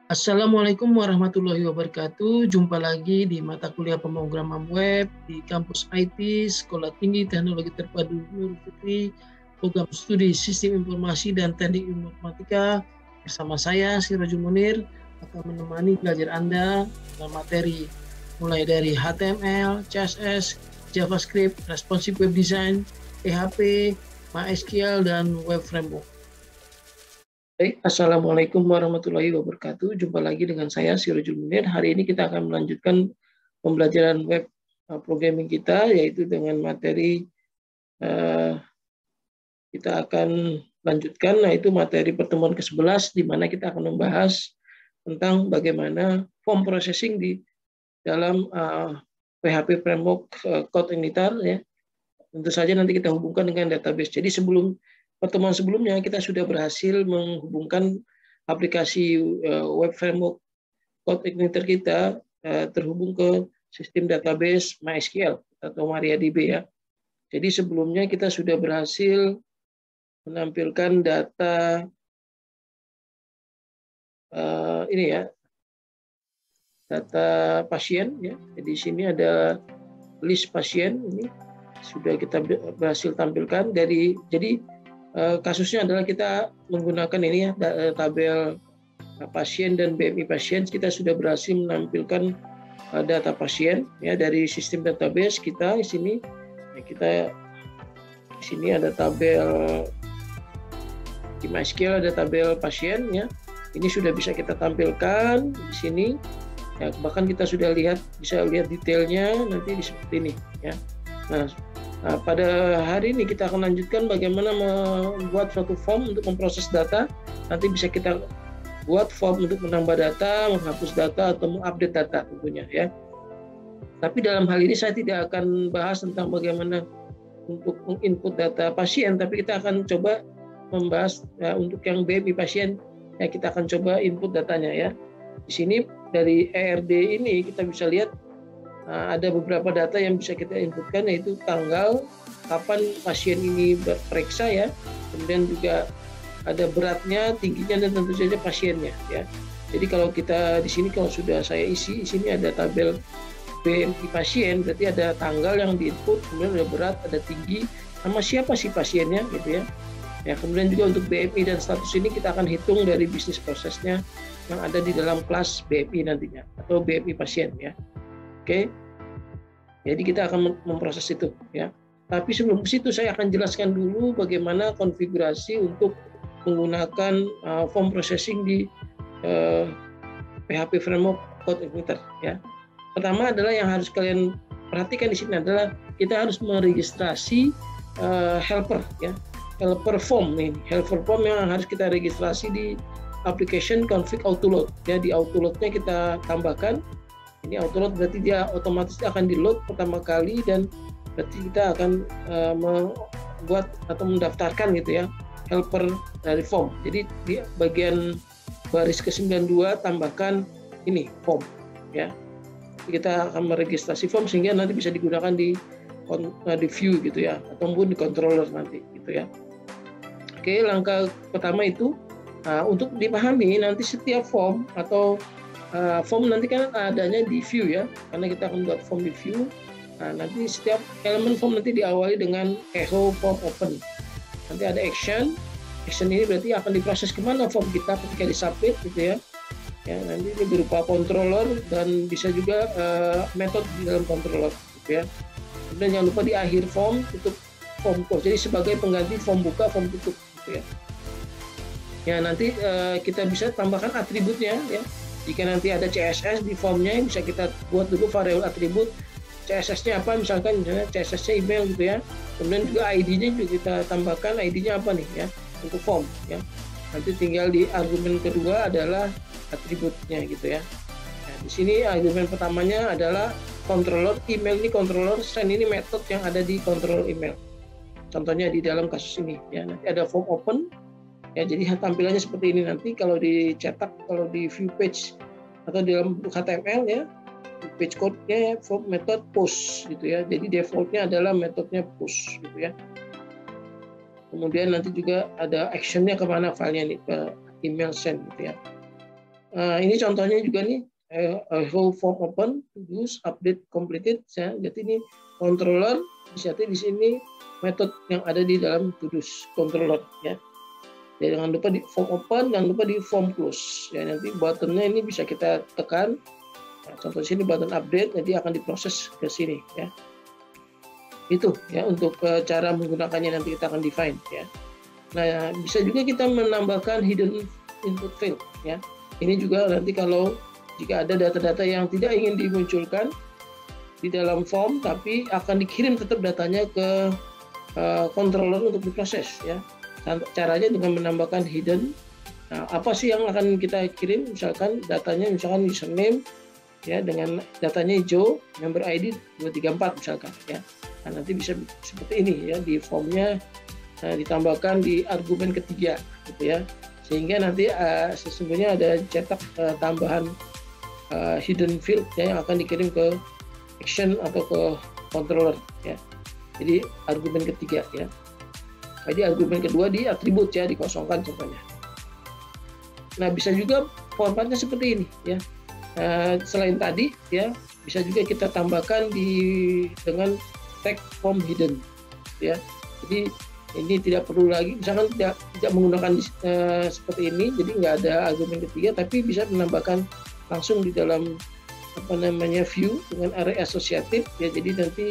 Assalamualaikum warahmatullahi wabarakatuh. Jumpa lagi di mata kuliah pemrograman web di kampus IT Sekolah Tinggi Teknologi Terpadu Nurul Fikri, program studi Sistem Informasi dan Teknik Informatika. Bersama saya Sirajul Munir akan menemani belajar Anda dalam materi mulai dari HTML, CSS, JavaScript, Responsive Web Design, PHP, MySQL, dan Web Framework. Baik, Assalamualaikum warahmatullahi wabarakatuh. Jumpa lagi dengan saya, Sirajul Munir. Hari ini kita akan melanjutkan pembelajaran web programming kita, yaitu dengan materi kita akan lanjutkan, yaitu materi pertemuan ke-11, di mana kita akan membahas tentang bagaimana form processing di dalam PHP Framework Code Igniter. Ya. Tentu saja nanti kita hubungkan dengan database. Jadi pertemuan sebelumnya kita sudah berhasil menghubungkan aplikasi web framework Code Igniter kita terhubung ke sistem database MySQL atau MariaDB ya. Jadi sebelumnya kita sudah berhasil menampilkan data ini ya, data pasien ya. Jadi di sini ada list pasien, ini sudah kita berhasil tampilkan jadi kasusnya adalah kita menggunakan ini ya, tabel pasien dan BMI pasien. Kita sudah berhasil menampilkan data pasien ya dari sistem database kita di sini. Ya, kita di sini ada tabel di MySQL, ada tabel pasien ya. Ini sudah bisa kita tampilkan di sini. Ya, bahkan kita sudah bisa lihat detailnya nanti seperti ini ya. Nah, pada hari ini kita akan lanjutkan bagaimana membuat suatu form untuk memproses data. Nanti bisa kita buat form untuk menambah data, menghapus data, atau mengupdate data tentunya ya. Tapi dalam hal ini saya tidak akan bahas tentang bagaimana untuk menginput data pasien, tapi kita akan coba membahas ya, untuk yang BMI pasien ya, kita akan coba input datanya ya. Di sini dari ERD ini kita bisa lihat ada beberapa data yang bisa kita inputkan, yaitu tanggal kapan pasien ini berperiksa ya, kemudian juga ada beratnya, tingginya, dan tentu saja pasiennya ya. Jadi kalau kita di sini, kalau sudah saya isi, di sini ada tabel BMI pasien, berarti ada tanggal yang diinput, kemudian ada berat, ada tinggi, sama siapa sih pasiennya gitu ya. Ya, kemudian juga untuk BMI dan status ini kita akan hitung dari bisnis prosesnya yang ada di dalam kelas BMI nantinya, atau BMI pasien ya. Oke, jadi kita akan memproses itu ya. Tapi sebelum situ saya akan jelaskan dulu bagaimana konfigurasi untuk menggunakan form processing di PHP Framework Code Igniter ya. Pertama adalah yang harus kalian perhatikan di sini adalah kita harus meregistrasi helper ya, helper form nih, helper form yang harus kita registrasi di application config autoload ya. Di autoloadnya kita tambahkan. Ini autoload berarti dia otomatis akan di-load pertama kali, dan berarti kita akan membuat atau mendaftarkan gitu ya helper dari form. Jadi di bagian baris ke-92 tambahkan ini form ya. Kita akan meregistrasi form sehingga nanti bisa digunakan di view gitu ya, ataupun di controller nanti gitu ya. Oke, langkah pertama itu untuk dipahami nanti setiap form atau form nanti kan adanya di view ya, karena kita akan buat form di view. Nah, nanti setiap elemen form nanti diawali dengan echo form open. Nanti ada action ini berarti akan diproses kemana form kita ketika disubmit gitu ya. Ya, nanti ini berupa controller dan bisa juga metode di dalam controller gitu ya. Kemudian jangan lupa di akhir form tutup form close. Jadi sebagai pengganti form buka, form tutup gitu ya. Ya, nanti kita bisa tambahkan atributnya ya. Jika nanti ada CSS di formnya, bisa kita buat dulu variabel atribut CSS-nya apa, misalnya CSS-nya email gitu ya. Kemudian juga ID-nya juga kita tambahkan, ID-nya apa nih ya untuk form ya. Nanti tinggal di argumen kedua adalah atributnya gitu ya. Nah, di sini argumen pertamanya adalah controller email, ini controller, send ini metode yang ada di controller email. Contohnya di dalam kasus ini ya. Nanti ada form open. Ya, jadi tampilannya seperti ini nanti kalau dicetak, kalau di view page atau di dalam HTML ya, page code-nya form method push gitu ya. Jadi default-nya adalah metodenya push gitu ya. Kemudian nanti juga ada action-nya kemana filenya nih, ke email send gitu ya. Ini contohnya juga nih, whole form open, use, update completed. Ya. Jadi ini controller, jadi di sini metode yang ada di dalam to-dos controller. Ya. Jadi jangan lupa di form open, jangan lupa di form close. Ya, nanti buttonnya ini bisa kita tekan. Nah, contoh sini button update, nanti akan diproses ke sini. Ya. Itu ya untuk cara menggunakannya nanti kita akan define. Ya. Nah, bisa juga kita menambahkan hidden input field. Ya. Ini juga nanti kalau jika ada data-data yang tidak ingin dimunculkan di dalam form, tapi akan dikirim tetap datanya ke controller untuk diproses. Ya. Caranya dengan menambahkan hidden. Nah, apa sih yang akan kita kirim? Misalkan datanya, misalkan username, ya dengan datanya hijau, member ID 234 misalkan. Ya. Nah, nanti bisa seperti ini ya di formnya ditambahkan di argumen ketiga, gitu ya. Sehingga nanti sesungguhnya ada cetak tambahan hidden field ya, yang akan dikirim ke action atau ke controller ya. Jadi argumen ketiga ya. Jadi argumen kedua di atribut ya, dikosongkan contohnya. Nah, bisa juga formatnya seperti ini ya. Selain tadi ya, bisa juga kita tambahkan dengan tag form hidden ya. Jadi ini tidak perlu lagi, misalkan tidak menggunakan seperti ini, jadi nggak ada argumen ketiga, tapi bisa menambahkan langsung di dalam view dengan array associative ya. Jadi nanti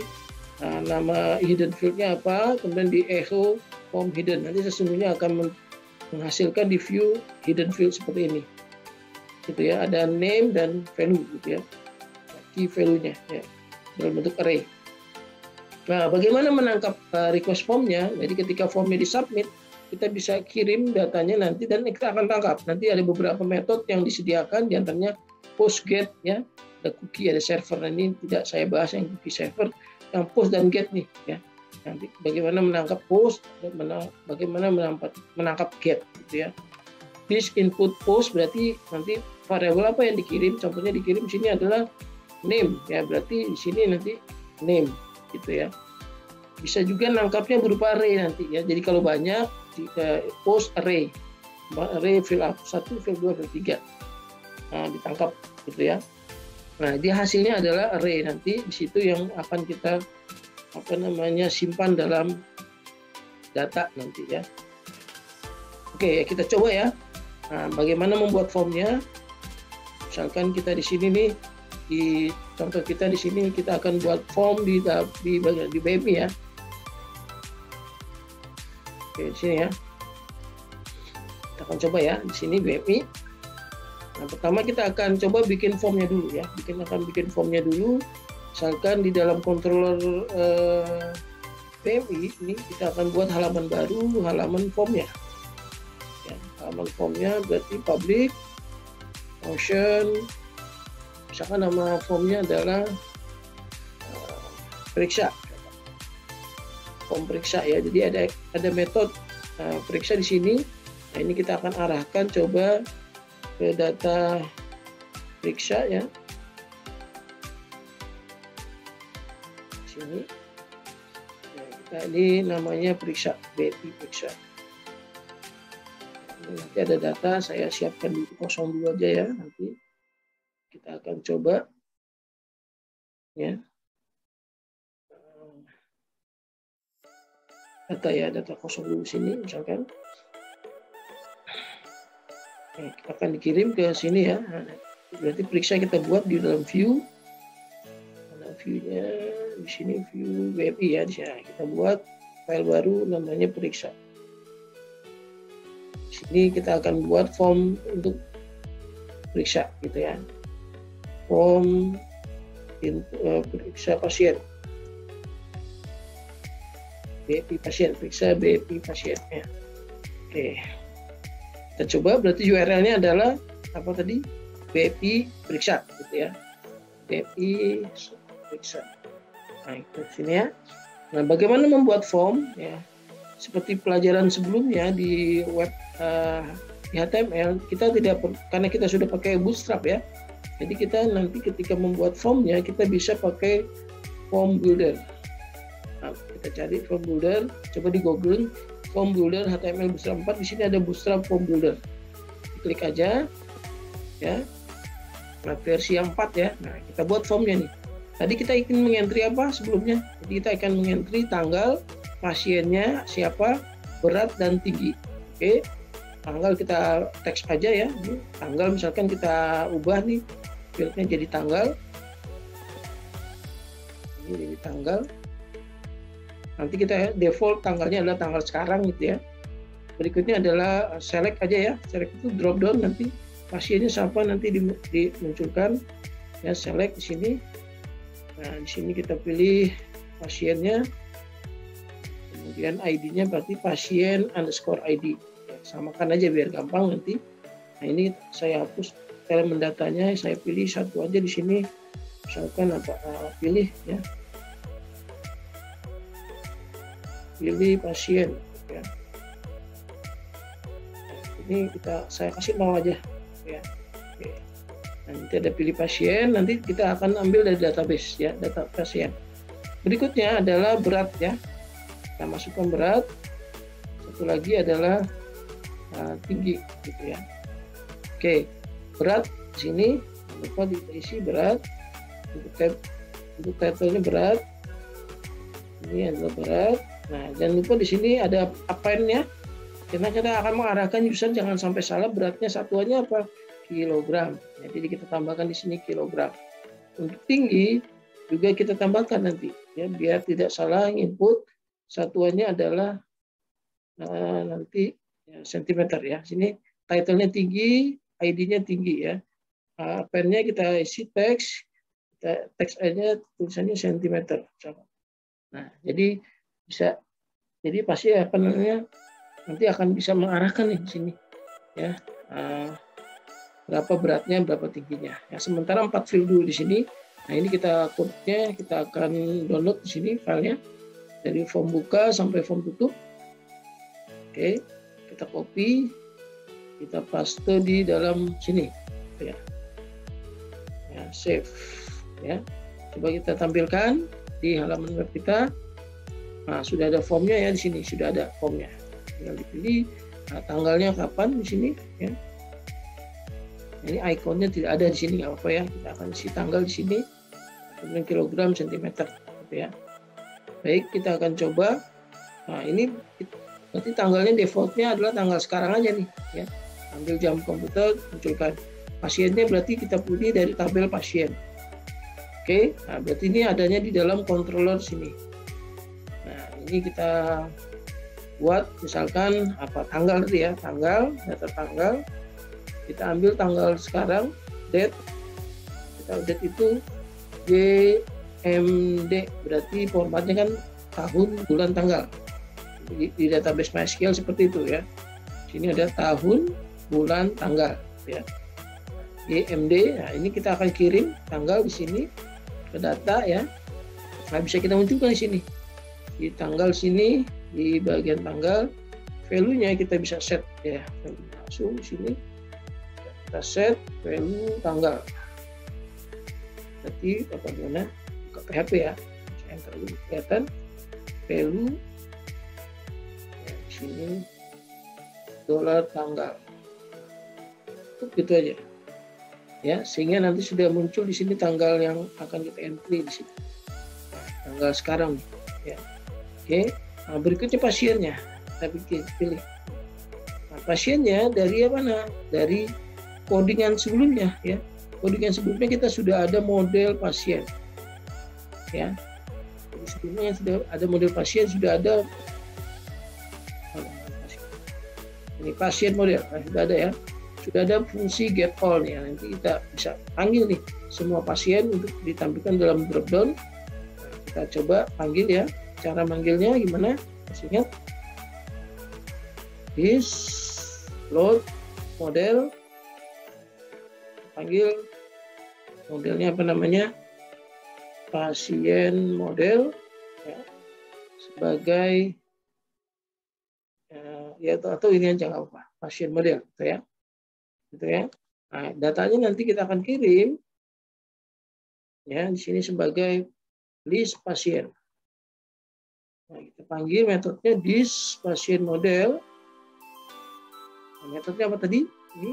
nama hidden field-nya apa, kemudian di echo form hidden, nanti sesungguhnya akan menghasilkan di view hidden field seperti ini, gitu ya. Ada name dan value gitu ya, key value-nya ya, dalam bentuk array. Nah, bagaimana menangkap request formnya? Jadi ketika formnya disubmit, kita bisa kirim datanya nanti dan kita akan tangkap. Nanti ada beberapa metode yang disediakan, diantaranya post get ya, ada cookie, ada server. Nah, ini tidak saya bahas yang cookie server, yang post dan get nih ya. Nanti bagaimana menangkap post, bagaimana menangkap get gitu ya. This input post berarti nanti variabel apa yang dikirim? Contohnya dikirim sini adalah name ya, berarti di sini nanti name gitu ya. Bisa juga nangkapnya berupa array nanti ya. Jadi kalau banyak post array fill 1, fill 2, fill 3. Nah, ditangkap gitu ya. Nah, dia hasilnya adalah array nanti di situ yang akan kita simpan dalam data nanti ya. Oke, kita coba ya. Nah, bagaimana membuat formnya? Misalkan kita di sini nih, di contoh kita di sini kita akan buat form di BMI ya. Oke, di sini ya. Kita akan coba ya di sini BMI. Nah, pertama kita akan coba bikin formnya dulu ya. Bikin formnya dulu. Misalkan di dalam controller BMI ini kita akan buat halaman baru, halaman formnya. Ya, halaman formnya berarti public function. Misalkan nama formnya adalah periksa, form periksa ya. Jadi ada metode periksa di sini. Nah, ini kita akan arahkan coba ke data periksa ya. Di sini. Nah, ini namanya periksa, BMI periksa. Nanti ada data, saya siapkan di 02 aja ya nanti. Kita akan coba ya data 02 sini misalkan. Kita akan dikirim ke sini ya. Berarti periksa kita buat di dalam view. Nah, view-nya di sini view BMI ya. Di sini kita buat file baru namanya periksa. Di sini kita akan buat form untuk periksa gitu ya. Form periksa pasien, BMI pasien, periksa BMI pasien ya. Oke, kita coba. Berarti URL-nya adalah apa tadi? BMI periksa gitu ya. BMI periksa. Nah, itu sini ya. Nah, bagaimana membuat form ya? Seperti pelajaran sebelumnya di web di HTML, kita tidak karena kita sudah pakai Bootstrap ya. Jadi kita nanti ketika membuat formnya kita bisa pakai form builder. Nah, kita cari form builder, coba di Google form builder HTML Bootstrap 4, di sini ada Bootstrap form builder. Klik aja. ya. Nah, versi yang 4 ya. Nah, kita buat formnya nih. Tadi kita ingin mengentry apa sebelumnya? Jadi kita akan mengentry tanggal, pasiennya siapa, berat dan tinggi. Oke. Tanggal kita teks aja ya. Tanggal misalkan kita ubah nih fieldnya jadi tanggal. Ini jadi tanggal. Nanti kita default tanggalnya adalah tanggal sekarang gitu ya. Berikutnya adalah select aja ya. Select itu drop down, nanti pasiennya siapa nanti dimunculkan ya, select di sini. Nah, di sini kita pilih pasiennya. Kemudian ID-nya berarti pasien underscore ID. Ya, samakan aja biar gampang nanti. Nah, ini saya hapus elemen datanya, saya pilih satu aja di sini. Misalkan pilih ya. Pilih pasien ya. Nah, ini saya kasih 0 aja ya. Oke. Nanti ada pilih pasien, nanti kita akan ambil dari database ya, data pasien. Berikutnya adalah berat ya. Kita masukkan berat. Satu lagi adalah tinggi gitu ya. Oke, berat di sini lupa diisi berat. Untuk title-nya berat. Ini adalah berat. Nah, jangan lupa di sini ada append-nya. Karena kita akan mengarahkan user jangan sampai salah, beratnya satuannya apa? Kilogram. Nah, jadi kita tambahkan di sini kilogram. Untuk tinggi juga kita tambahkan nanti ya, biar tidak salah input, satuannya adalah nanti ya, sentimeter ya. Sini title-nya tinggi, ID-nya tinggi ya. Append-nya kita isi teks, teks aja tulisannya sentimeter. Nah, jadi bisa, jadi pasti apa namanya nanti akan bisa mengarahkan nih di sini ya, berapa beratnya, berapa tingginya. Ya, sementara 4 field dulu di sini. Nah, ini kita code-nya kita akan download di sini filenya dari form buka sampai form tutup. Oke, kita copy, kita paste di dalam sini ya. Ya, save ya. Coba kita tampilkan di halaman web kita. Nah, sudah ada formnya ya di sini, sudah ada formnya. Tinggal dipilih tanggalnya kapan di sini ya. Ini ikonnya tidak ada di sini, nggak apa-apa ya. Kita akan isi tanggal di sini, kemudian kilogram, sentimeter, gitu ya. Baik, kita akan coba. Nah, ini berarti tanggalnya defaultnya adalah tanggal sekarang aja nih ya. Ambil jam komputer, munculkan pasiennya, berarti kita pilih dari tabel pasien. Oke, nah berarti ini adanya di dalam controller sini. Nah, ini kita buat misalkan apa tanggal tadi ya, tanggal, data tanggal. Kita ambil tanggal sekarang, date. Kita date itu JMD, berarti formatnya kan tahun, bulan, tanggal. Di database MySQL seperti itu ya. Sini ada tahun, bulan, tanggal ya. JMD. Nah, ini kita akan kirim tanggal di sini ke data ya. Nah, bisa kita munculkan di sini. Di tanggal sini, di bagian tanggal, value-nya kita bisa set ya. Langsung di sini kita set value tanggal. Berarti bagaimana? Buka PHP ya. Enter dulu kelihatan value ya, di sini dolar tanggal. Cukup gitu aja. Ya, sehingga nanti sudah muncul di sini tanggal yang akan kita entry di sini. Nah, tanggal sekarang ya. Oke. Nah, berikutnya pasiennya. Kita pilih. Nah, pasiennya dari mana? Dari codingan sebelumnya ya. Codingan sebelumnya kita sudah ada model pasien. Ya. Jadi sebelumnya sudah ada model pasien, sudah ada ini pasien model. Nah, sudah ada ya. Sudah ada fungsi get all nih, nanti kita bisa panggil nih semua pasien untuk ditampilkan dalam dropdown. Nah, kita coba panggil ya, cara manggilnya gimana? Masih ingat? This load model, panggil modelnya apa namanya? Pasien model ya, sebagai ya atau ini aja nggak apa, pasien model gitu ya. Gitu ya. Nah, datanya nanti kita akan kirim ya di sini sebagai list pasien. Nah, kita panggil metodenya this pasien model. Nah, metodenya apa tadi? Ini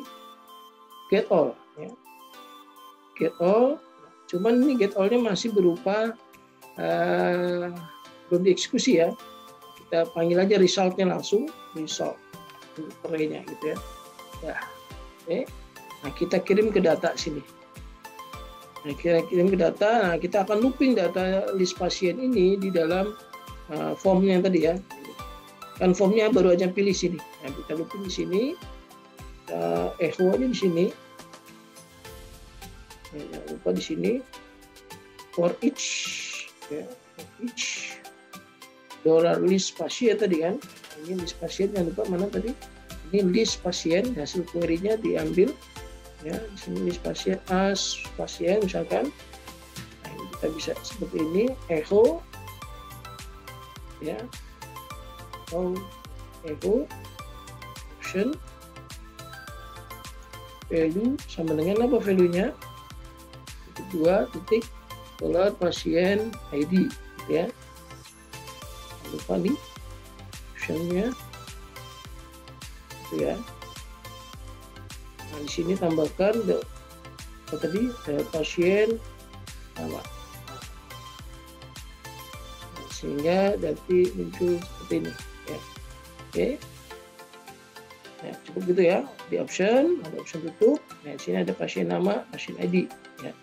get all. ya. Get all, cuman ini get all-nya masih berupa belum dieksekusi ya. Kita panggil aja result-nya langsung, result array-nya gitu ya. Ya, oke. Nah, kita kirim ke data sini. Nah, kita kirim ke data, nah kita akan looping data list pasien ini di dalam formnya yang tadi ya. Kan formnya baru aja pilih sini. Nah, kita looping di sini, echo aja di sini. Ya, jangan lupa di sini for each, ya, for each dollar list pasien tadi kan. Ini list pasien, jangan lupa mana tadi. Ini list pasien, hasil query-nya diambil. Ya, di sini list pasien as pasien misalkan. Nah, ini kita bisa seperti ini, echo, ya, atau echo option value sama dengan apa value-nya? $2 pasien ID, gitu ya. Jangan lupa nih option-nya, gitu ya. Nah, di sini tambahkan tadi pasien nama. Nah, sehingga nanti muncul seperti ini ya. Oke. Nah, cukup gitu ya. Di option ada option tutup. Nah, di sini ada pasien nama, pasien ID ya.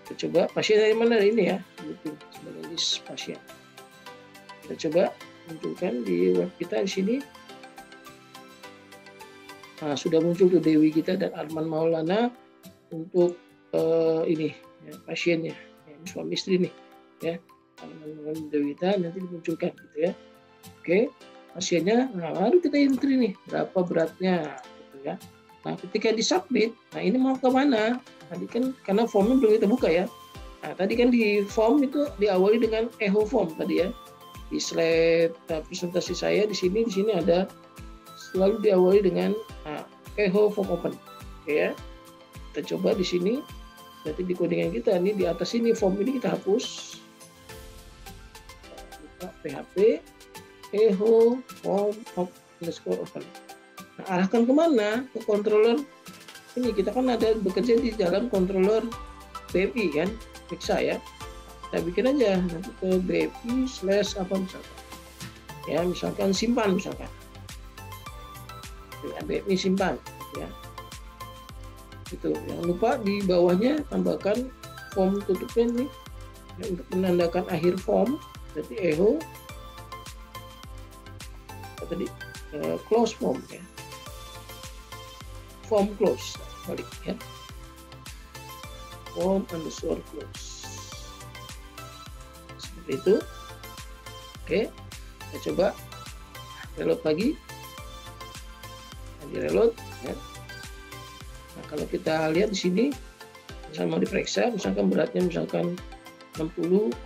Kita coba pasien dari mana? Ini ya. Itu sebagai list pasien. Kita coba munculkan di web kita di sini. Nah, sudah muncul tuh Dewi kita dan Arman Maulana untuk ini ya, pasiennya, ya, ini suami istri nih ya, Arman Maulana Dewi kita nanti dimunculkan gitu ya. Oke, pasiennya, nah baru kita entry nih berapa beratnya gitu ya. Nah, ketika disubmit, nah ini mau ke mana? Tadi kan karena formnya belum kita buka ya. Nah, tadi kan di form itu diawali dengan echo form tadi ya. Di slide presentasi saya di sini ada selalu diawali dengan echo form open. Oke ya. Kita coba di sini. Berarti di codingan kita ini di atas ini form ini kita hapus. Buka PHP echo form underscore open. Nah, arahkan kemana? Ke controller ini. Kita kan ada bekerja di dalam controller BPI kan, periksa ya. Kita bikin aja nanti ke BPI / apa misalkan. Ya, misalkan simpan misalkan. Ya, BPI simpan ya. Itu jangan lupa di bawahnya tambahkan form tutupnya nih ya, untuk menandakan akhir form. Berarti echo tadi close form ya, form close balik ya, form underscore close seperti itu. Oke, kita coba reload lagi. Di reload ya. Nah, kalau kita lihat di sini sama diperiksa, misalkan beratnya misalkan 60,22,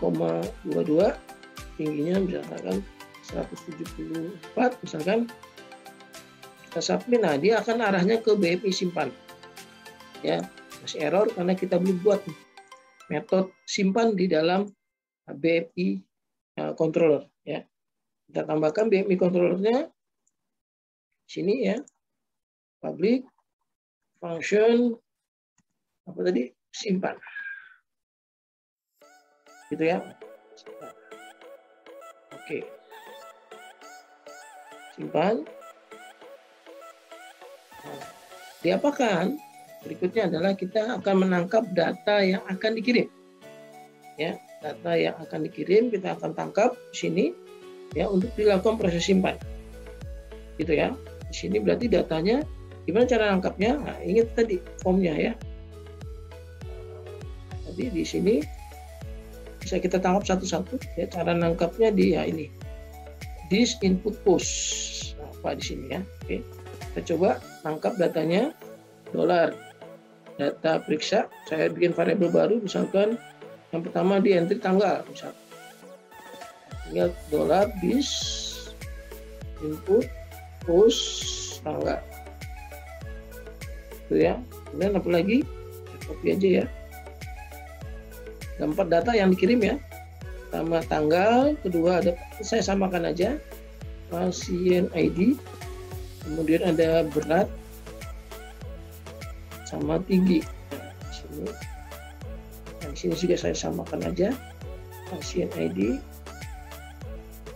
tingginya misalkan 174 misalkan, kita submit. Nah, dia akan arahnya ke BPI simpan ya. Masih error karena kita belum buat metode simpan di dalam BPI controller ya. Kita tambahkan BPI controllernya sini ya, public function apa tadi, simpan gitu ya. Oke, simpan. Nah, diapakan? Berikutnya adalah kita akan menangkap data yang akan dikirim ya. Data yang akan dikirim kita akan tangkap di sini ya untuk dilakukan proses simpan gitu ya. Di sini berarti datanya gimana cara nangkapnya? Nah, ingat tadi formnya ya. Tadi di sini bisa kita tangkap satu-satu ya. Cara nangkapnya di ya ini. This input post. Nah, apa di sini ya? Oke. Kita coba tangkap datanya dolar. Data periksa. Saya bikin variabel baru misalkan yang pertama di entry tanggal misalkan. Tinggal dolar this input post tanggal. Ya, kemudian apa lagi? Copy aja ya. Ada 4 data yang dikirim ya. Pertama tanggal, kedua ada, saya samakan aja, pasien ID, kemudian ada berat sama tinggi. Di sini juga saya samakan aja, pasien ID,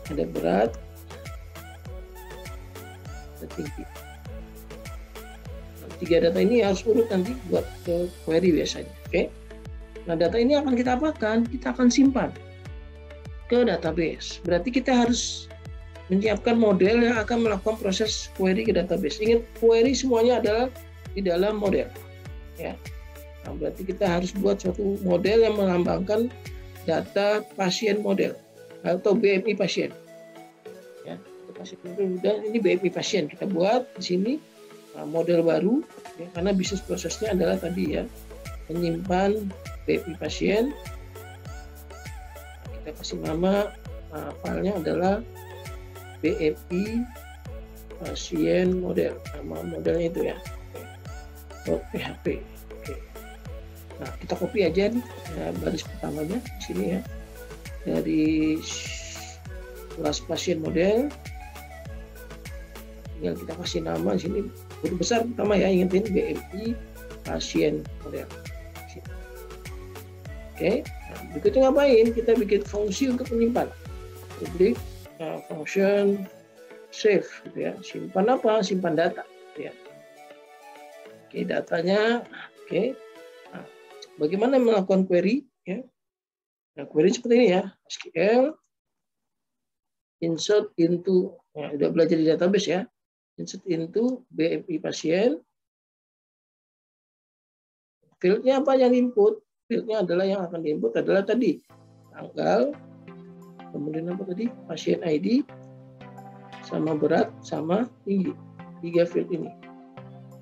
ada berat, ada tinggi. Nah, 3 data ini harus urut nanti buat ke query biasanya. Oke. Nah, data ini akan kita apakan? Kita akan simpan ke database. Berarti kita harus menyiapkan model yang akan melakukan proses query ke database. Ingat, query semuanya adalah di dalam model. Ya. Nah, berarti kita harus buat suatu model yang melambangkan data pasien model atau BMI pasien. Ya, pasien model, ini BMI pasien. Kita buat di sini model baru, ya, karena bisnis prosesnya adalah tadi ya, menyimpan BMI pasien. Kita kasih nama, filenya adalah BMI pasien model, nama modelnya itu ya, .php. Oke. Nah, kita copy aja nih ya, baris pertamanya di sini ya, dari kelas pasien model. Tinggal kita kasih nama di sini huruf besar pertama ya, ingetin BMI pasien model. Oke, nah, berikutnya ngapain? Kita bikin fungsi untuk menyimpan. Public function save, gitu ya. Simpan apa? Simpan data. Gitu ya. Oke, datanya. Oke. Nah, bagaimana melakukan query? Ya. Nah, query seperti ini ya. SQL insert into, ya, udah belajar di database ya. Insert into BMI pasien. Fieldnya apa yang input? Fieldnya adalah yang akan diinput adalah tadi tanggal, kemudian apa tadi, pasien ID, sama berat, sama tinggi. 3 field ini.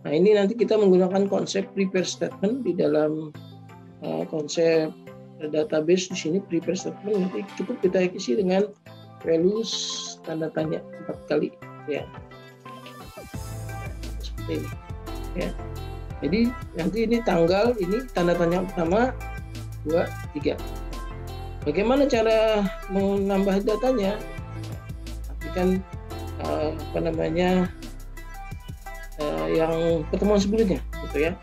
Nah, ini nanti kita menggunakan konsep prepare statement di dalam konsep database di sini. Prepare statement nanti cukup kita isi dengan values tanda tanya 4 kali ya. Seperti ini ya. Jadi nanti ini tanggal, ini tanda tanya pertama, 2, 3. Bagaimana cara menambah datanya? Aplikasikan yang pertemuan sebelumnya, gitu ya.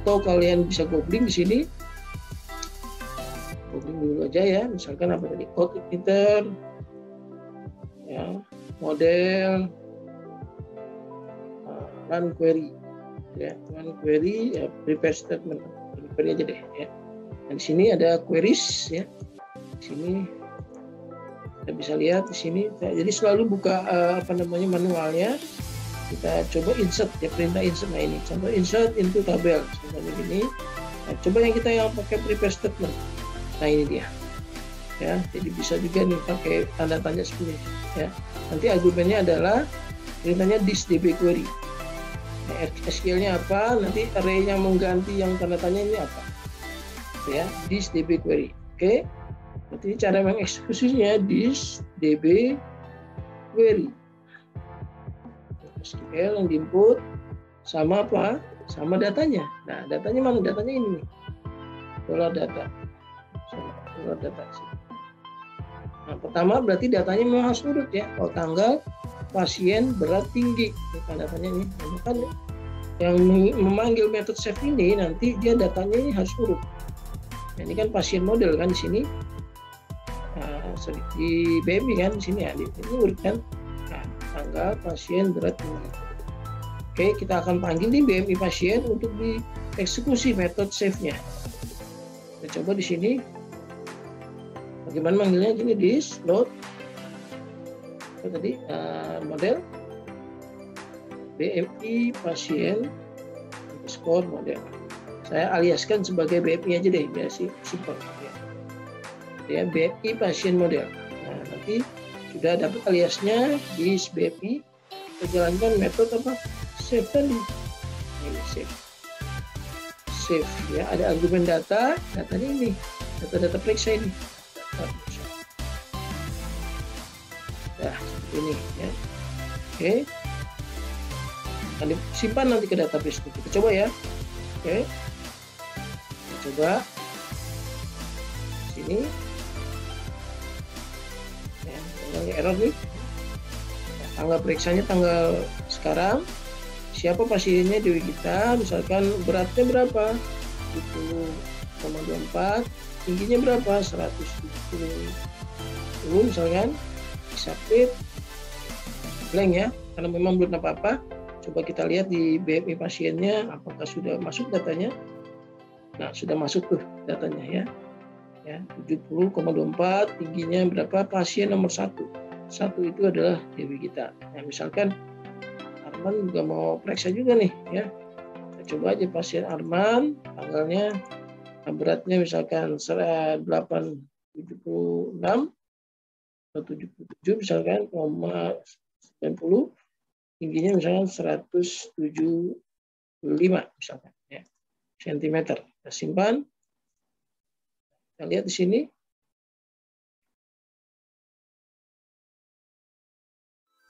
Atau kalian bisa googling di sini, googling dulu aja ya. Misalkan apa tadi, code editor, ya, model, run query. Ya, run query, ya, prepare statement, query aja deh ya. Dan di sini ada queries ya. Di sini kita bisa lihat di sini. Jadi selalu buka manualnya. Kita coba insert ya, perintah insert. Nah, ini contoh insert into tabel contohnya gini. Nah, coba yang kita yang pakai prepare statement. Nah, ini dia. Ya, jadi bisa juga nih pakai tanda tanya seperti ini ya. Nanti argumennya adalah perintahnya this db query. Nah, SQL-nya apa? Nanti array yang mengganti yang tanda tanya ini apa? Ya, this db query. Oke. Berarti cara mengeksekusinya this db query. SQL yang diinput sama apa? Sama datanya. Nah, datanya mana? Datanya ini nih. Dollar data. Dollar data. Nah, pertama berarti datanya memang harus urut ya. Kalau tanggal, pasien, berat, tinggi. Tanda tanya ini. Kan yang memanggil metode save ini nanti dia datanya ini harus urut. Nah, ini kan pasien model kan di sini. Di BMI kan di sini ya. Ini urut kan. Nah, tanggal, pasien, berat, tinggi. Oke, kita akan panggil nih BMI pasien untuk dieksekusi metode save-nya. Kita coba di sini. Bagaimana manggilnya? Gini, this load tadi model BMI pasien underscore model. Saya aliaskan sebagai BMI aja deh biar simpel ya, BMI pasien model. Nah, nanti sudah dapat aliasnya di BMI, kita jalankan metode apa, save tadi. Ini save ya, ada argumen data, datanya ini, data periksa ini. Nah, seperti ini ya. Oke. Akan disimpan nanti ke database. Kita coba ya. Oke. Kita coba. Sini. Ya, error nih. Nah, tanggal periksanya tanggal sekarang siapa pasiennya Dewi Gita, misalkan beratnya berapa, 70,24, tingginya berapa, 170 misalkan, disubmit, blank ya, karena memang belum apa-apa. Coba kita lihat di BMI pasiennya apakah sudah masuk datanya. Nah, sudah masuk tuh datanya ya 70,24, tingginya berapa, pasien nomor 1 itu adalah Dewi Gita. Nah, misalkan Arman juga mau periksa juga nih ya, kita coba aja pasien Arman, tanggalnya, beratnya misalkan 876 atau 77 misalkan, 90, tingginya misalkan 175 misalkan ya, sentimeter. Kita simpan. Kita lihat di sini.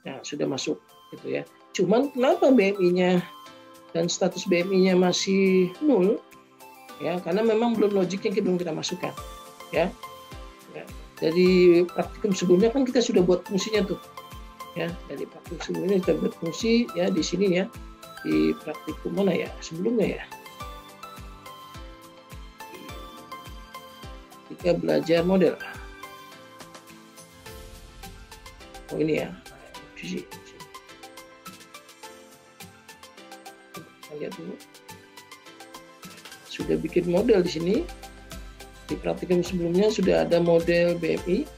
Nah, sudah masuk gitu ya. Cuman kenapa BMI-nya dan status BMI-nya masih 0? Ya, karena memang belum logiknya belum kita masukkan. Ya. Dari praktikum sebelumnya kan kita sudah buat fungsinya tuh. Ya, dari praktikum sebelumnya kita buat fungsi ya di sini ya. Di praktikum mana ya? Sebelumnya ya. Ketika belajar model. Oh ini ya. Kita lihat dulu. Sudah bikin model di sini. Di praktikum sebelumnya sudah ada model BMI.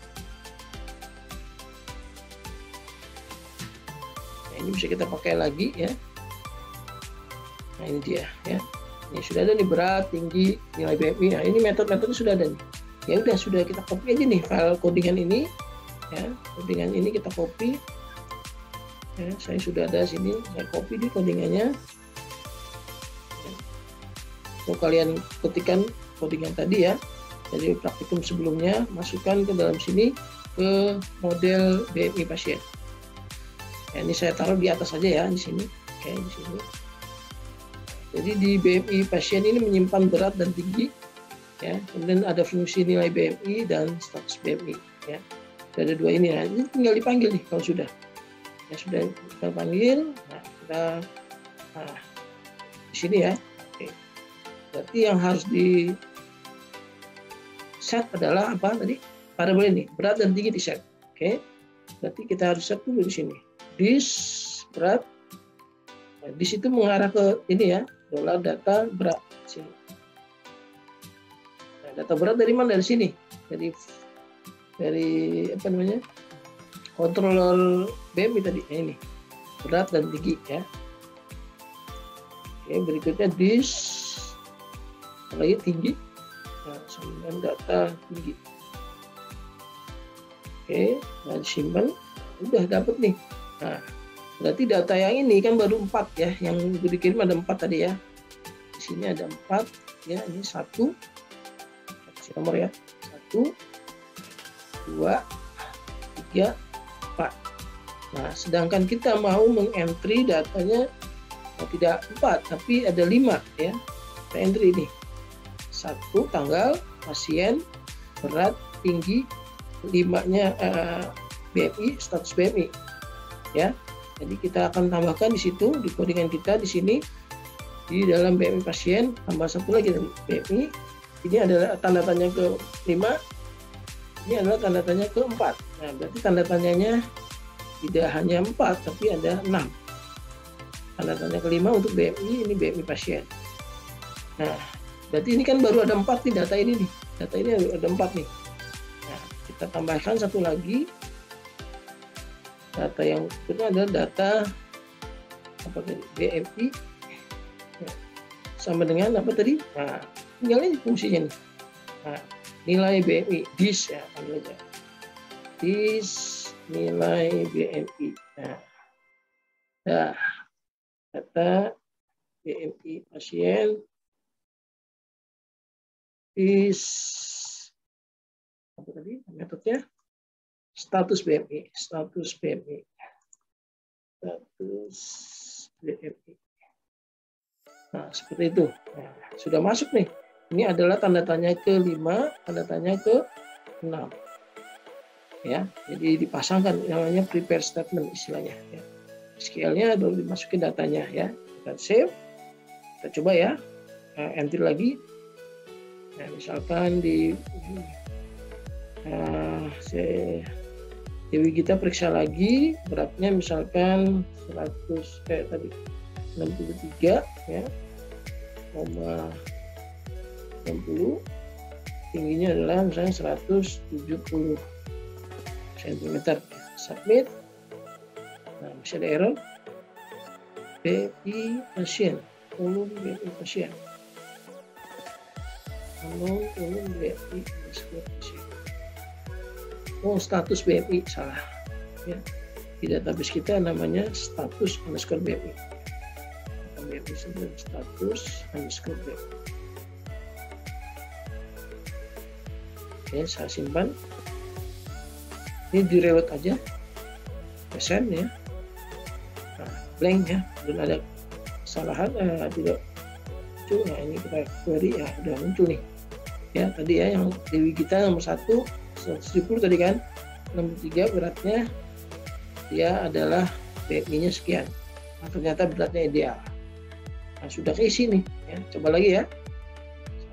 Nah, ini bisa kita pakai lagi ya. Nah, ini dia ya. Ini sudah ada nih berat, tinggi, nilai BMI. Nah, ini metode-metode sudah ada nih. Ya udah, sudah kita copy aja nih file codingan ini. Ya, codingan ini kita copy. Ya, saya sudah ada sini, saya copy di codingannya. Ya. Kalau kalian ketikkan codingan tadi ya, dari praktikum sebelumnya, masukkan ke dalam sini ke model BMI pasien. Ya, ini saya taruh di atas saja ya, di sini. Oke, di sini. Jadi di BMI pasien ini menyimpan berat dan tinggi, ya. Kemudian ada fungsi nilai BMI dan status BMI, ya. Ada dua ini, ya. Ini tinggal dipanggil nih kalau sudah. Ya sudah kita panggil. Nah, kita di sini ya. Oke. Berarti yang harus di set adalah apa tadi? Variabel ini, berat dan tinggi di set. Oke. Berarti kita harus set dulu di sini. This berat. Nah, di situ mengarah ke ini ya, dolar data berat sini. Nah, data berat dari mana? Dari sini. Dari apa namanya? Controller BMI tadi. Nah, ini. Berat dan tinggi ya. Oke, berikutnya this lagi tinggi. Nah, simpan data tinggi. Oke, nah simpan. Udah dapat nih. Nah, berarti data yang ini kan baru 4 ya, yang dikirim ada 4 tadi ya. Di sini ada 4 ya, ini 1. Kasih nomor ya. 1 2 3 4. Nah, sedangkan kita mau mengentry datanya tidak 4 tapi ada 5 ya. Kita entry ini. 1 tanggal, pasien, berat, tinggi, 5-nya BMI, status BMI. Ya. Jadi kita akan tambahkan di situ di codingan kita di sini di dalam BMI pasien, tambah satu lagi dari BMI. Ini adalah tanda tanya ke-5. Ini adalah tanda tanya ke-4. Nah, berarti tanda tanyanya tidak hanya 4 tapi ada 6. Tanda tanya ke-5 untuk BMI, ini BMI pasien. Nah, berarti ini kan baru ada 4 nih data ini nih. Data ini ada 4 nih. Nah, kita tambahkan satu lagi. Data yang kedua adalah data apa tadi? BMI ya, sama dengan apa tadi? Nah, tinggal ini fungsinya nih. Nah, nilai BMI this ya, panggil aja. This nilai BMI. Nah, data BMI pasien this apa tadi metodenya? Status BMI, status BMI, status BMI. Nah, seperti itu. Nah, sudah masuk nih. Ini adalah tanda tanya ke-5, tanda tanya ke-6. Ya, jadi dipasangkan namanya prepare statement istilahnya. Ya. SQL-nya baru dimasukin datanya ya. Kita save, kita coba ya, enter lagi. Nah, misalkan di Dewi kita periksa lagi, beratnya misalkan 100 tadi 63 ya, 60, tingginya adalah misalnya 170 cm. Submit. Nah, masih ada error. BPI pasien, tolong BPI pasien. Tolong BPI pasien. Oh, status BPI salah. Ya. Di database kita namanya status underscore BPI. BPI sebelum status underscore BPI. Oke, saya simpan. Ini di reload aja. Persen ya. Nah, blank ya, belum ada kesalahan, tidak muncul. Nah, ini kita query ya, udah muncul nih. Ya, tadi ya yang Dewi kita nomor 1 170 tadi kan, 63 beratnya, dia adalah BMI-nya sekian. Nah, ternyata beratnya ideal. Nah, sudah keisi nih ya. Coba lagi ya.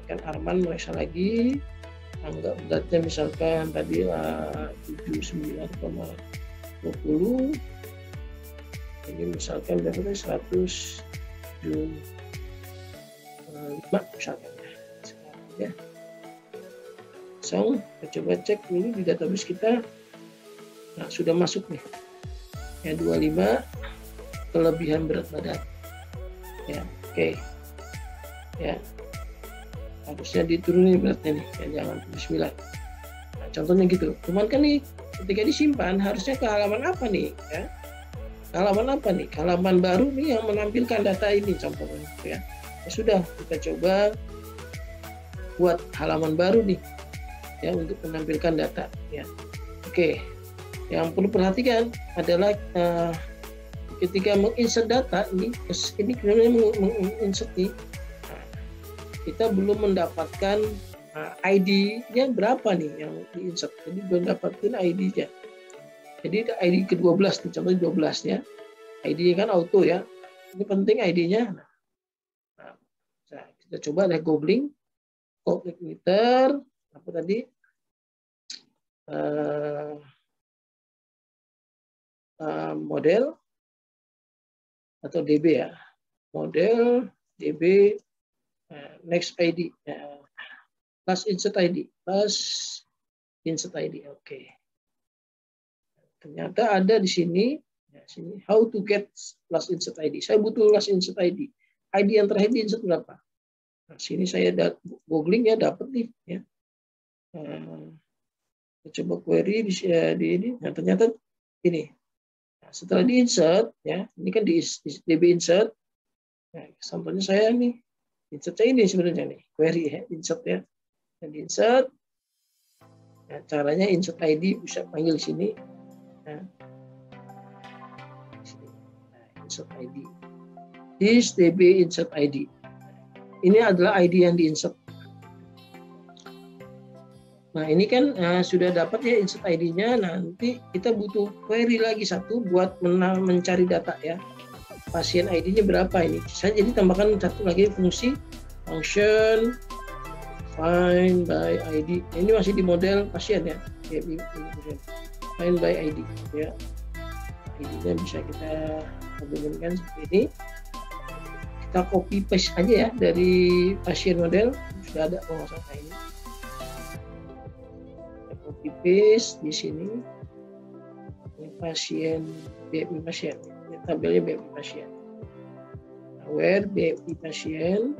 Misalkan Arman meriksa lagi, anggap beratnya misalkan tadi 79,20, ini misalkan berapa, 175 misalkan ya. So, kita coba cek dulu di database kita. Nah, sudah masuk nih ya, 25 kelebihan berat badan ya. Oke ya, harusnya diturunin beratnya nih ya, jangan 79. Nah, contohnya gitu. Cuman kan nih ketika disimpan harusnya ke halaman apa nih ya, halaman apa nih, halaman baru nih yang menampilkan data ini contohnya ya. Ya sudah, kita coba buat halaman baru nih ya untuk menampilkan data ya. Oke, yang perlu perhatikan adalah ketika menginsert data ini menginsert nih, kita belum mendapatkan ID-nya berapa nih yang diinsert, jadi belum dapatkan ID-nya. Jadi ID ke-12 nih, contohnya 12 ya, ID-nya kan auto ya, ini penting ID-nya. Nah, kita coba ada googling meter apa tadi, model atau DB ya, model DB next ID plus insert ID oke. Ternyata ada di sini ya, sini how to get plus insert ID. Saya butuh plus insert ID yang terakhir di insert berapa. Nah, sini saya googling ya, dapat nih ya. Coba query di ini. Nah, ternyata ini. Nah, setelah di insert ya, ini kan di DB insert. Nah, sampelnya saya nih, insertnya ini sebenarnya nih, query ya, insert ya. Dan di insert. Nah, caranya insert ID bisa panggil sini. Nah, insert ID. This DB insert ID. Ini adalah ID yang di insert. Nah, ini kan sudah dapat ya insert ID-nya. Nanti kita butuh query lagi satu buat mencari data ya. Pasien ID-nya berapa ini? Saya jadi tambahkan satu lagi fungsi function find by ID. Ini masih di model pasien ya. Find by ID ya. ID-nya bisa kita hubungkan seperti ini. Kita copy paste aja ya dari pasien model. Sudah ada kalau nggak salah ini. Copy paste di sini. Ini pasien BMI pasien. Ini tabelnya BMI pasien. Where BMI pasien.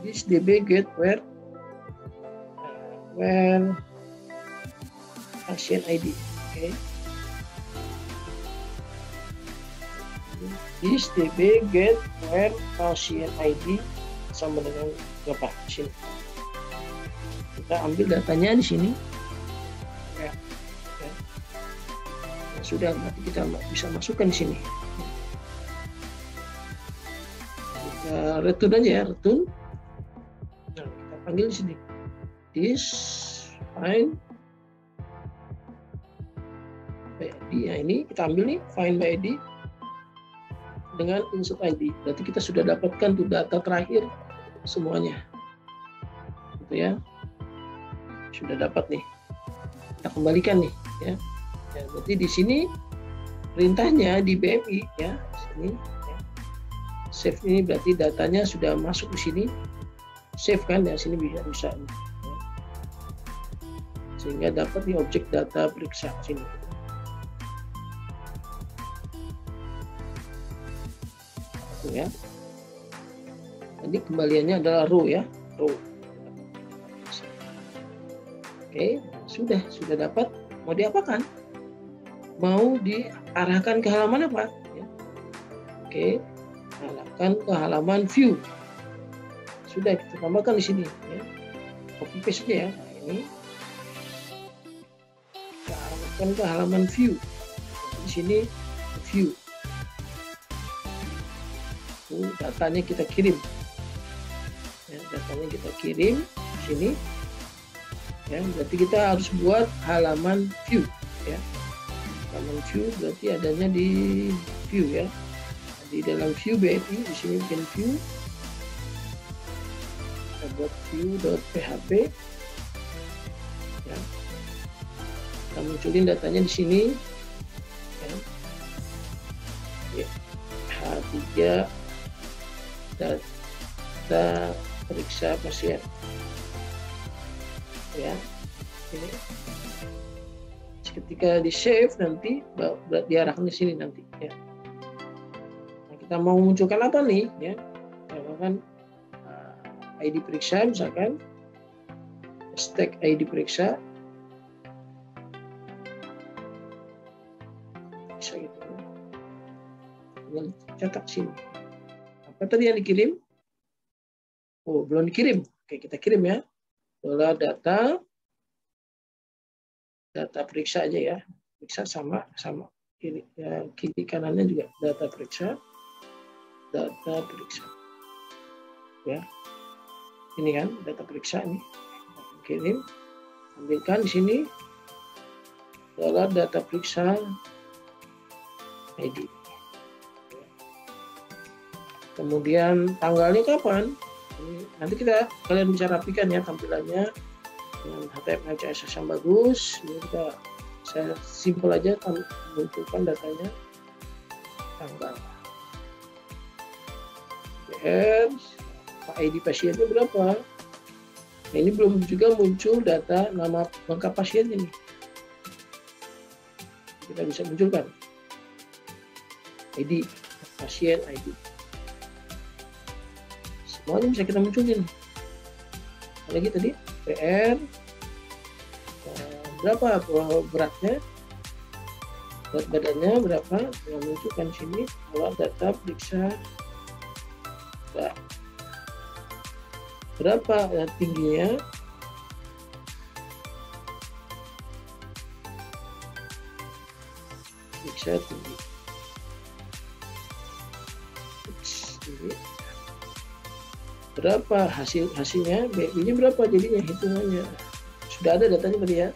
This DB get where pasien ID. Okay. This DB get where pasien ID sama dengan berapa sini. Kita ambil datanya di sini. Ya. Ya. Ya, sudah, nanti kita bisa masukkan di sini. Kita return aja ya, return. Nah, kita panggil di sini. This find ID. Nah, ini kita ambil nih find by ID dengan insert ID. Berarti kita sudah dapatkan tuh data terakhir semuanya. Gitu ya. Sudah dapat nih. Kita kembalikan nih ya. Ya, berarti di sini perintahnya di BMI ya, sini ya. Save ini berarti datanya sudah masuk di sini. Save kan ya, sini bisa ya. Sehingga dapat di objek data periksa sini. Itu ya. Jadi kembaliannya adalah row ya, row. Oke, sudah dapat. Mau diapakan? Mau diarahkan ke halaman apa? Ya. Oke, arahkan ke halaman view. Sudah kita tambahkan di sini. Ya. Copy paste saja ya. Nah, ini kita arahkan ke halaman view. Di sini view. Datanya kita kirim. Ya, datanya kita kirim di sini. Ya, berarti kita harus buat halaman view. Ya. Halaman view berarti adanya di view ya. Di dalam view BMI di sini bikin view. Kita buat view.php. Ya. Kita munculin datanya di sini. Ya. Ya. H3 data periksa pasien. Ya, ini ketika di save nanti diarahkan di sini nanti ya. Nah, kita mau munculkan apa nih ya? Misalkan ID periksa misalkan hashtag ID periksa bisa gitu. Tinggal cetak sini. Apa tadi yang dikirim? Oh, belum dikirim. Oke, kita kirim ya. Adalah data periksa aja ya, periksa sama kiri ya, kiri kanannya juga data periksa ya, ini kan data periksa ini kirim, ambilkan di sini adalah data periksa ID, kemudian tanggalnya kapan. Nanti kalian bisa rapikan ya tampilannya dengan HTML CSS yang bagus. Ini saya simpel aja munculkan datanya tanggal ID pasiennya berapa. Nah, ini belum juga muncul data nama lengkap pasien ini. Kita bisa munculkan ID pasien ID. Semuanya bisa kita munculin. Lagi tadi PR berapa beratnya, berat badannya berapa, yang munculkan sini kalau data periksa berapa tingginya, periksa tinggi. Berapa hasilnya, BMI-nya berapa jadinya hitungannya. Sudah ada datanya tadi ya.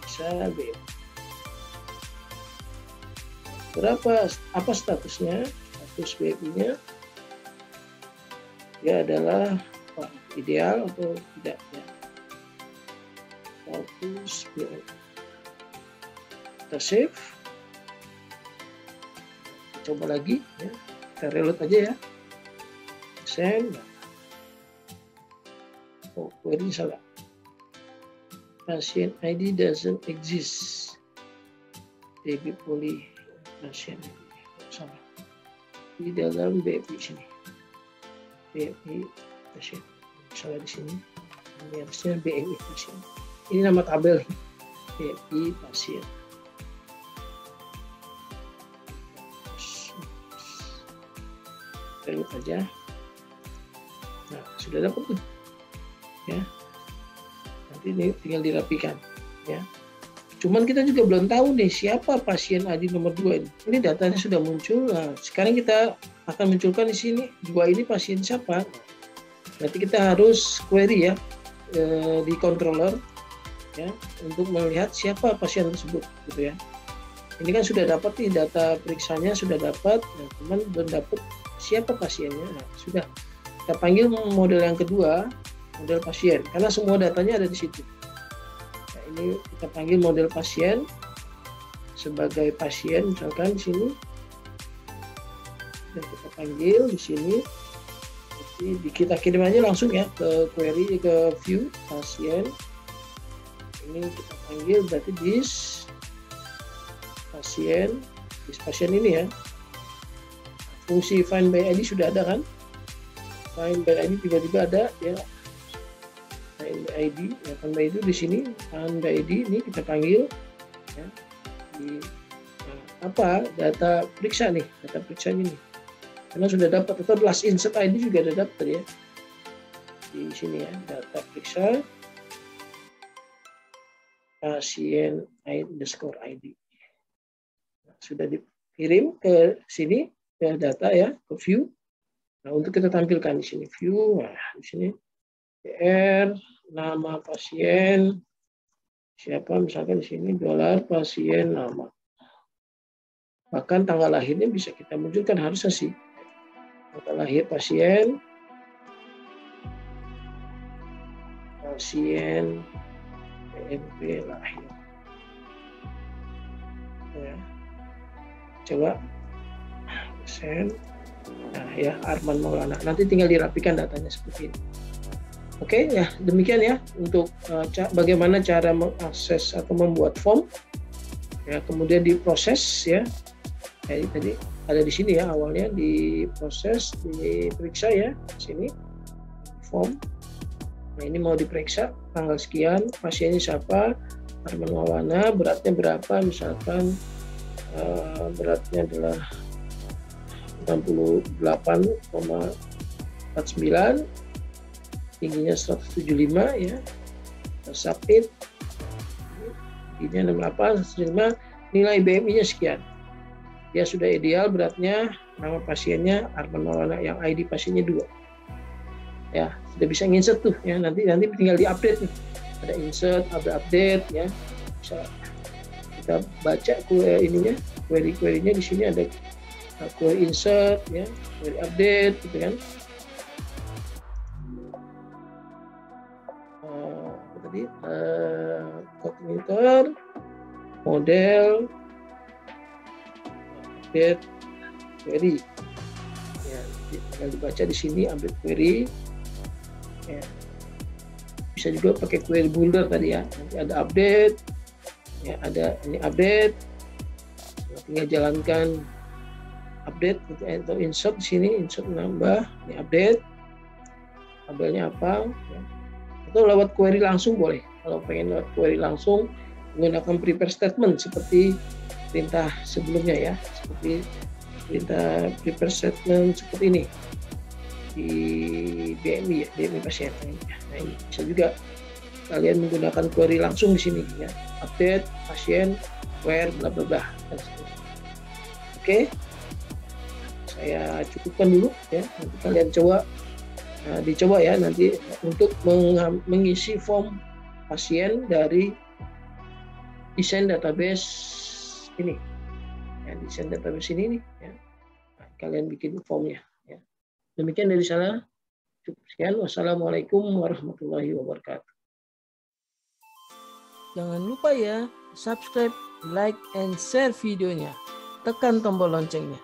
Bisa BMI. Berapa, apa statusnya? Status BMI-nya dia adalah ideal atau tidak ya. Status BMI. Kita save. Kita coba lagi ya. Kita reload aja ya. Send. Oh, query salah. Pasien ID doesn't exist. DB Poli pasien salah. Di dalam BMI sini. BMI pasien salah di sini. Ini harusnya BMI pasien. Ini nama tabel. BMI pasien. Reload aja. Nah, sudah dapat tuh ya, nanti ini tinggal dirapikan ya. Cuman kita juga belum tahu nih siapa pasien ID nomor 2 ini. Ini datanya sudah muncul. Nah, sekarang kita akan munculkan di sini 2 ini pasien siapa. Berarti kita harus query ya di controller ya untuk melihat siapa pasien tersebut gitu ya. Ini kan sudah dapat nih data periksanya sudah dapat, nah, teman belum dapat siapa pasiennya. Nah, sudah kita panggil model yang kedua, model pasien, karena semua datanya ada di situ. Nah, ini kita panggil model pasien sebagai pasien, misalkan di sini. Dan kita panggil di sini. Jadi kita kirim aja langsung ya ke query, ke view pasien. Ini kita panggil berarti this pasien ini ya. Fungsi find by ID sudah ada kan? Find by ID tiba-tiba ada ya. Find by ID, ya, find by ID di sini. Find by ID ini kita panggil ya. Di apa data periksa nih, data periksanya nih. Karena sudah dapat, atau last insert ID juga ada dapat ya. Di sini ya, data periksa pasien underscore ID. Sudah dikirim ke sini ke data ya, ke view. Nah, untuk kita tampilkan di sini view, nah di sini PR, nama pasien siapa, misalkan di sini dolar pasien nama. Bahkan tanggal lahirnya bisa kita munculkan, harusnya sih. Tanggal lahir pasien PMP lahir. Ya. Coba send. Nah ya, Arman Maulana. Nanti tinggal dirapikan datanya seperti ini. Oke ya, demikian ya untuk bagaimana cara mengakses atau membuat form. Ya, kemudian diproses ya. Jadi tadi ada di sini ya, awalnya diproses, diperiksa ya, di sini form. Nah, ini mau diperiksa tanggal sekian, pasiennya siapa, Arman Maulana, beratnya berapa, misalkan beratnya adalah 68,49, tingginya 175 ya, submit, tingginya 68, 175, nilai BMI-nya sekian. Dia sudah ideal beratnya, nama pasiennya Arman Maulana, yang ID pasiennya 2. Ya, sudah bisa insert tuh ya, nanti tinggal diupdate nih. Ada insert, ada update ya. Bisa kita baca query-nya di sini ada query insert ya, query update gitu kan. Tadi koordinator, model, update query ya, tinggal dibaca di sini update query ya. Bisa juga pakai query builder tadi ya, nanti ada update ya, ada ini update, tinggal jalankan update atau insert di sini, insert nambah ini update, tabelnya apa ya. Atau lewat query langsung boleh, kalau pengen lewat query langsung menggunakan prepare statement seperti perintah sebelumnya ya, seperti perintah prepare statement seperti ini di BMI ya, BMI pasien. Nah, ini bisa juga kalian menggunakan query langsung di sini ya, update pasien where bla bla bla dan seterusnya. Oke, saya cukupkan dulu ya, nanti kalian dicoba ya nanti untuk mengisi form pasien dari desain database ini ya, desain database ini nih ya. Nah, kalian bikin formnya ya. Demikian dari saya, cukup sekian. Wassalamualaikum warahmatullahi wabarakatuh. Jangan lupa ya subscribe, like, and share videonya, tekan tombol loncengnya.